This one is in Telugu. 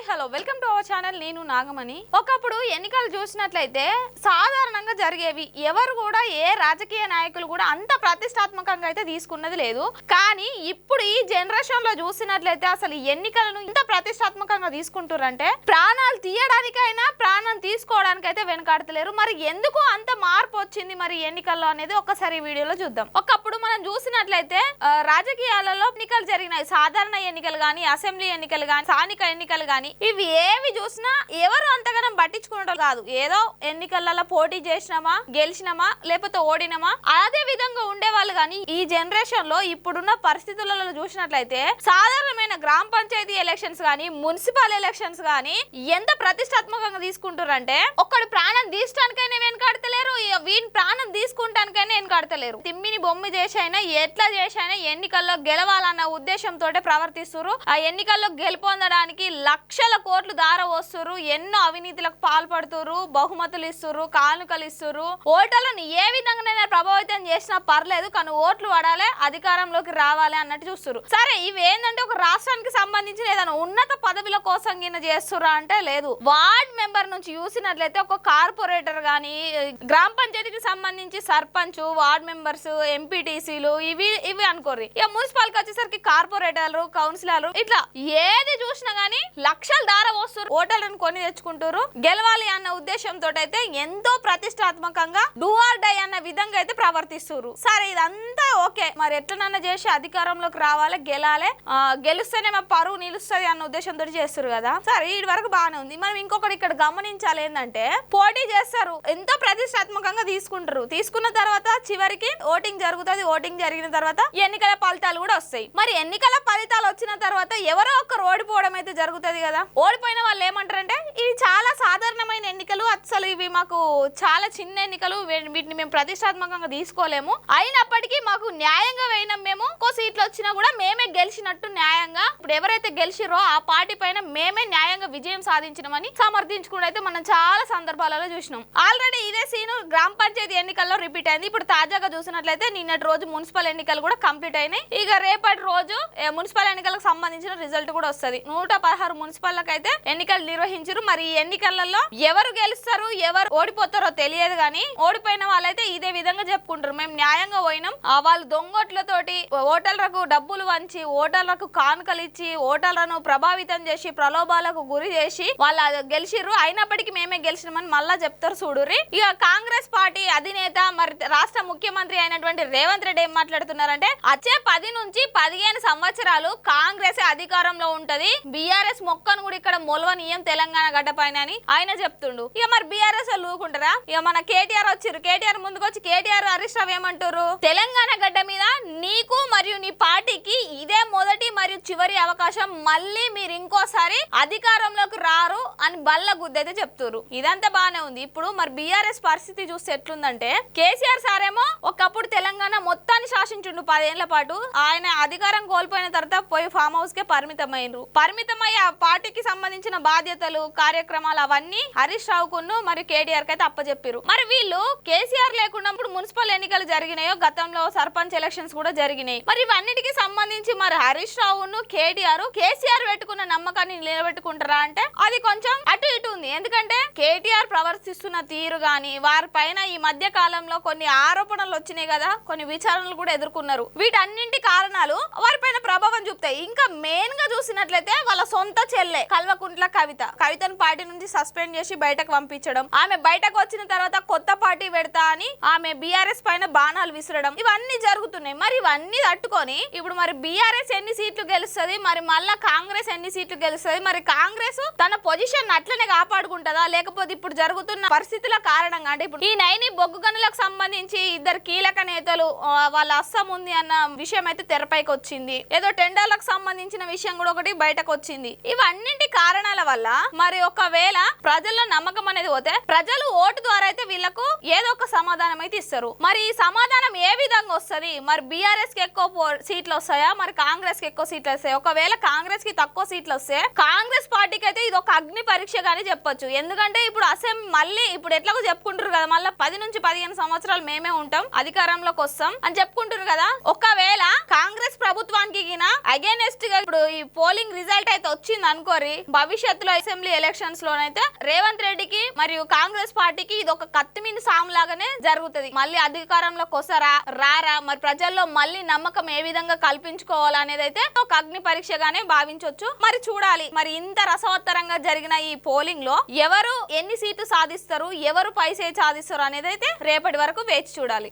Hi hello welcome to our channel. నేను నాగమణి. ఒకప్పుడు ఎన్నికలు చూసినట్లయితే సాధారణంగా జరిగేవి. ఎవరు కూడా ఏ రాజకీయ నాయకులు కూడా అంత ప్రతిష్టాత్మకంగా అయితే తీసుకున్నది లేదు. కానీ ఇప్పుడు ఈ జనరేషన్ లో చూసినట్లయితే అసలు ఎన్నికలను ఇంత ప్రతిష్టాత్మకంగా తీసుకుంటారంటే ప్రాణాలు తీయడానికైనా ప్రాణం తీసుకోవడానికైతే వెనకాడతలేరు. మరి ఎందుకు అంత మార్పు వచ్చింది మరి ఎన్నికల్లో అనేది ఒకసారి వీడియోలో చూద్దాం. ఒకప్పుడు మనం చూసినట్లయితే రాజకీయాలలో ఎన్నికలు జరిగినాయి. సాధారణ ఎన్నికలు కానీ, అసెంబ్లీ ఎన్నికలు కానీ, స్థానిక ఎన్నికలు కానీ, ఇవి ఏవి చూసినా ఎవరు అంతగానం పట్టించుకున్నట్టు కాదు. ఏదో ఎన్నికలలో పోటీ చేసినామా, గెలిచినామా, లేకపోతే ఓడినామా, అదే విధంగా ఉండేవాళ్ళు. కానీ ఈ జనరేషన్ లో ఇప్పుడున్న పరిస్థితులలో చూసినట్లయితే సాధారణమైన గ్రామ పంచాయతీ ఎలక్షన్స్ కానీ, మున్సిపల్ ఎలక్షన్స్ కానీ ఎంత ప్రతిష్టాత్మకంగా తీసుకుంటారంటే ఒక్కడు ప్రాణం తీయడానికైనా వెనకాడతలేరు, వీని ప్రాణం తీసుకుంటానికైనా వెనకాడతలేరు. తిమ్మిని బొమ్మి చేసైనా ఎట్లా చేసైనా ఎన్నికల్లో గెలవాలన్న ఉద్దేశంతో ప్రవర్తిస్తున్నారు. ఆ ఎన్నికల్లో గెలుపొందడానికి లక్షల కోట్లు దార వస్తున్నారు. ఎన్నో అవినీతులకు పాల్పడుతున్నారు. బహుమతులు ఇస్తున్నారు, కానుకలు ఇస్తున్నారు. ఓటర్లను ఏ విధంగా ప్రభావితం చేసినా పర్లేదు, కానీ ఓట్లు పడాలి, అధికారంలోకి రావాలి అన్నట్టు చూస్తున్నారు. సరే, ఇవి ఏంటంటే ఒక రాష్ట్రానికి సంబంధించిన ఏదైనా ఉన్నత పదవుల కోసం గిన్న చేస్తురా అంటే లేదు. వార్డ్ మెంబర్ నుంచి చూసినట్లయితే ఒక కార్పొరేటర్ గానీ, గ్రామ పంచాయతీకి సంబంధించి సర్పంచ్, వార్డ్ మెంబర్స్, ఎంపీటీసీలు ఇవి అనుకోర్రి. ఇక మున్సిపాల్ కి వచ్చేసరికి కార్పొరేటర్లు, కౌన్సిలర్లు, ఇట్లా ఏది చూసినా గానీ లక్షల దార వస్తారు. ఓటర్లను కొని తెచ్చుకుంటారు. గెలవాలి అన్న ఉద్దేశంతో అయితే ఎంతో ప్రతిష్టాత్మకంగా డూ ఆర్ డై అన్న విధంగా అయితే ప్రవర్తిస్తారు. సరే, ఇదంతా ఓకే, మరి ఎట్లనన్నా చేసి అధికారంలోకి రావాలి, గెలాలి, గెలుస్తేనే మా పరువు నిలుస్తుంది అన్న ఉద్దేశంతో చేస్తారు కదా. సరే, ఇది వరకు బాగానే ఉంది. మనం ఇంకొకటి ఇక్కడ గమనించాలి ఏంటంటే పోటీ చేస్తారు, ఎంతో ప్రతిష్టాత్మకంగా తీసుకుంటారు. తీసుకున్న తర్వాత చివరికి ఓటింగ్ జరుగుతుంది. ఓటింగ్ జరిగిన తర్వాత ఎన్నికల ఫలితాలు కూడా వస్తాయి. మరి ఎన్నికల ఫలితాలు వచ్చిన తర్వాత ఎవరో ఒక్కరు ఓడిపోవడం అయితే జరుగుతుంది కదా. ఓడిపోయిన వాళ్ళు ఏమంటారంటే ఇవి చాలా సాధారణమైన ఎన్నికలు, అసలు ఇవి మాకు చాలా చిన్న ఎన్నికలు, వీటిని మేము ప్రతిష్టాత్మకంగా తీసుకోలేము, అయినప్పటికీ మాకు న్యాయంగా వేయినాం, మేము ఒక్కో సీట్లు వచ్చినా కూడా మేమే గెలిచినట్టు న్యాయంగా, ఇప్పుడు ఎవరైతే గెలిచిరో ఆ పార్టీ పైన మేమే న్యాయంగా విజయం సాధించినామని సమర్థించుకుంటూ అయితే మనం చాలా సందర్భాలలో చూసినాం. ఆల్రెడీ ఇదే సీను గ్రామ పంచాయతీ ఎన్నికల్లో రిపీట్ అయింది. ఇప్పుడు తాజాగా చూసినట్లయితే నిన్నటి రోజు మున్సిపల్ ఎన్నికలు కూడా కంప్లీట్ అయినాయి. ఇక రేపటి రోజు మున్సిపల్ ఎన్నికలకు సంబంధించిన రిజల్ట్ కూడా వస్తుంది. 116 మున్సిపల్లకు అయితే ఎన్నికలు నిర్వహించారు. మరి ఈ ఎన్నికలలో ఎవరు గెలుస్తారు, ఎవరు ఓడిపోతారో తెలియదు. కానీ ఓడిపోయిన వాళ్ళైతే ఇదే విధంగా చెప్పుకుంటారు, మేము న్యాయంగా పోయినాం, వాళ్ళు దొంగోట్లతోటి ఓటర్లకు డబ్బులు వంచి, ఓటర్లకు కానుకలు ఇచ్చి, ఓటర్లను ప్రభావితం చేసి, ప్రలోభాలకు గురి చేసి వాళ్ళు గెలిచిర్రు, అయినప్పటికీ మేమే గెలిచినామని మళ్ళా చెప్తారు చూడుర్రి. ఇక కాంగ్రెస్ పార్టీ అధినేత మరి రాష్ట్ర ముఖ్యమంత్రి అయినటువంటి రేవంత్ రెడ్డి ఏం మాట్లాడుతున్నారంటే వచ్చే 10 నుంచి 15 సంవత్సరాలు కాంగ్రెస్ అధికారంలో ఉంటది, బీఆర్ఎస్ మొక్కను కూడా ఇక్కడ మొలవనీయం తెలంగాణ గడ్డ పైన అని ఆయన చెప్తుండు. ఇక మరి బీఆర్ఎస్ వాళ్ళు ఊరుకుంటారా? ఇక మన కేటీఆర్ వచ్చిర్రు. కేటీఆర్ ముందుకు వచ్చి కేటీఆర్ హరీష్ రావు ఏమంటారు, తెలంగాణ గడ్డ మీద నీకు మరియు నీ పార్టీకి ఇదే మొదటి మరియు చివరి అవకాశం, మళ్ళీ మీరు ఇంకోసారి అధికారంలోకి రారు అని బల్ల గుద్దైతే చెప్తారు. ఇదంతా బానే ఉంది. ఇప్పుడు మరి బీఆర్ఎస్ పరిస్థితి చూస్తే ఎట్లుందంటే కేసీఆర్ సారేమో ఒకప్పుడు తెలంగాణ మొత్తాన్ని శాసించుండు 10 ఏళ్ల పాటు. ఆయన అధికారం కోల్పోయిన తర్వాత పోయి ఫామ్ హౌస్ కే పరిమితమైనరు. పరిమితమై ఆ పార్టీకి సంబంధించిన బాధ్యతలు, కార్యక్రమాలు అవన్నీ హరీష్ రావుకును మరి కేటీఆర్ కి అయితే అప్పచెప్పారు. మరి వీళ్ళు కేసీఆర్ లేకుండా ఇప్పుడు మున్సిపల్ ఎన్నికలు జరిగినాయో, గతంలో సర్పంచ్ ఎలక్షన్స్ కూడా జరిగినాయి. మరి ఇవన్నిటికి సంబంధించి మరి హరీష్ రావును కేసీఆర్ పెట్టుకున్న నమ్మకాన్ని నిలబెట్టుకుంటారా అంటే అది కొంచెం అటు ఇటు ఉంది. ఎందుకంటే కేటీఆర్ ప్రవర్తిస్తున్న తీరు గాని, వారి పైన ఈ మధ్య కాలంలో కొన్ని ఆరోపణలు వచ్చినాయి కదా, కొన్ని విచారణలు కూడా ఎదుర్కొన్నారు. వీటన్నింటి కారణాలు వారిపైన ప్రభావం చూపుతాయి. ఇంకా మెయిన్ గా చూసినట్లయితే వాళ్ళ సొంత చెల్లె కల్వకుంట్ల కవితను పార్టీ నుంచి సస్పెండ్ చేసి బయటకు పంపించడం, ఆమె బయటకు వచ్చిన తర్వాత కొత్త పార్టీ పెడతా అని ఆమె బీఆర్ఎస్ పైన బాణాలు విసరడం, ఇవన్నీ జరుగుతున్నాయి. మరి ఇవన్నీ తట్టుకొని ఇప్పుడు మరి బీఆర్ఎస్ ఎన్ని సీట్లు గెలుస్తుంది, మరి మళ్ళా కాంగ్రెస్ ఎన్ని సీట్లు గెలుస్తుంది, మరి కాంగ్రెస్ తన పొజిషన్ అట్లనే కాపాడుకుంటుందా, లేకపోతే ఇప్పుడు జరుగుతున్న పరిస్థితుల కారణంగా, అంటే ఇప్పుడు ఈ నైని బొగ్గు గనులకు సంబంధించి ఇద్దరు కీలక నేతలు వాళ్ళ అస్సం ఉంది అన్న విషయం అయితే తెరపైకి వచ్చింది. ఏదో టెండర్లకు సంబంధించిన విషయం కూడా ఒకటి బయటకు వచ్చింది. ఇవన్నింటి కారణాల వల్ల మరి ఒకవేళ ప్రజల్లో నమ్మకం అనేది పోతే ప్రజలు ఓటు ద్వారా అయితే వీళ్ళకు ఏదో ఒక సమాధానం అయితే ఇస్తారు. మరి ఈ సమాధానం ఏ విధంగా వస్తుంది, మరి బీఆర్ఎస్ కి ఎక్కువ సీట్లు వస్తాయా, మరి కాంగ్రెస్ కి ఎక్కువ సీట్లు వస్తాయి? ఒకవేళ కాంగ్రెస్ కి తక్కువ సీట్లు వస్తే కాంగ్రెస్ పార్టీకి అయితే ఇది ఒక అగ్ని పరీక్ష గానీ చెప్పొచ్చు. ఎందుకంటే ఇప్పుడు మళ్ళీ ఇప్పుడు ఎట్లాగో చెప్పుకుంటారు కదా, మళ్ళీ 10 నుంచి 15 సంవత్సరాలు మేమే ఉంటాం అధికారంలోకి వస్తాం అని చెప్పుకుంటారు కదా. ఒకవేళ కాంగ్రెస్ ప్రభుత్వానికి అగైనెస్ట్ గా ఇప్పుడు ఈ పోలింగ్ రిజల్ట్ అయితే వచ్చింది అనుకోరి, భవిష్యత్తులో అసెంబ్లీ ఎలక్షన్స్ లోనైతే రేవంత్ రెడ్డికి మరియు కాంగ్రెస్ పార్టీకి ఇది ఒక కత్తిమీద సాము లాగానే జరుగుతుంది. మళ్ళీ అధికారంలోకి వస్తారా రారా, మరి ప్రజల్లో మళ్ళీ నమ్మకం ఏ విధంగా కల్పించుకోవాలనేది అయితే ఒక అగ్ని పరీక్షగానే భావించవచ్చు. మరి చూడాలి, మరి ఇంత రసవత్తరంగా జరిగిన ఈ పోలింగ్ లో ఎవరు ఎన్ని సీట్లు సాధిస్తారు, ఎవరు పై చేయి సాధిస్తారు అనేది అయితే రేపటి వరకు వేచి చూడాలి.